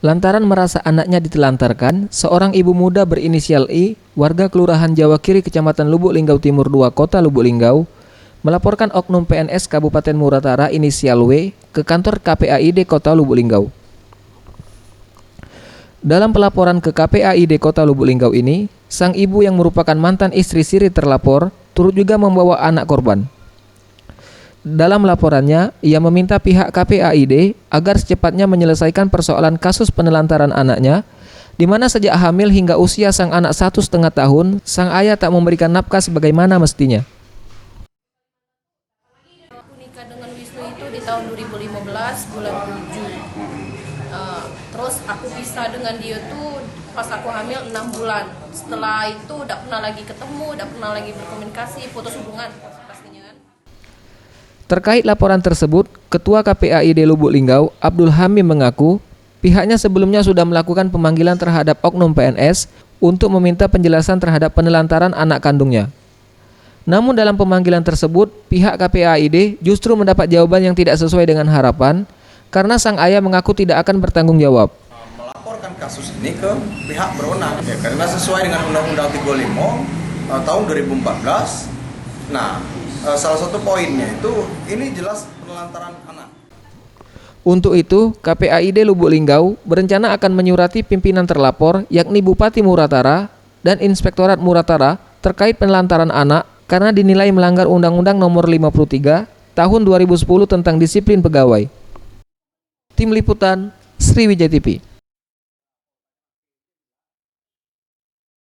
Lantaran merasa anaknya ditelantarkan, seorang ibu muda berinisial I, warga Kelurahan Jawa Kiri, Kecamatan Lubuk Linggau Timur 2, Kota Lubuk Linggau, melaporkan oknum PNS Kabupaten Muratara inisial W ke kantor KPAID Kota Lubuk Linggau. Dalam pelaporan ke KPAID Kota Lubuk Linggau ini, sang ibu yang merupakan mantan istri siri terlapor turut juga membawa anak korban. Dalam laporannya, ia meminta pihak KPAID agar secepatnya menyelesaikan persoalan kasus penelantaran anaknya, di mana sejak hamil hingga usia sang anak 1,5 tahun, sang ayah tak memberikan nafkah sebagaimana mestinya. Aku nikah dengan Wisnu itu di tahun 2015 bulan 7. Terus aku pisah dengan dia tuh pas aku hamil 6 bulan. Setelah itu udah pernah lagi ketemu, udah pernah lagi berkomunikasi, putus hubungan pastinya kan. Terkait laporan tersebut, Ketua KPAID Lubuk Linggau, Abdul Hamim mengaku pihaknya sebelumnya sudah melakukan pemanggilan terhadap oknum PNS untuk meminta penjelasan terhadap penelantaran anak kandungnya. Namun dalam pemanggilan tersebut, pihak KPAID justru mendapat jawaban yang tidak sesuai dengan harapan karena sang ayah mengaku tidak akan bertanggung jawab. Melaporkan kasus ini ke pihak berwenang ya, karena sesuai dengan Undang-Undang 35 tahun 2014. Nah, salah satu poinnya itu ini jelas penelantaran anak. Untuk itu, KPAID Lubuk Linggau berencana akan menyurati pimpinan terlapor yakni Bupati Muratara dan Inspektorat Muratara terkait penelantaran anak karena dinilai melanggar Undang-Undang Nomor 53 Tahun 2010 tentang Disiplin Pegawai. Tim Liputan Sriwijaya TV.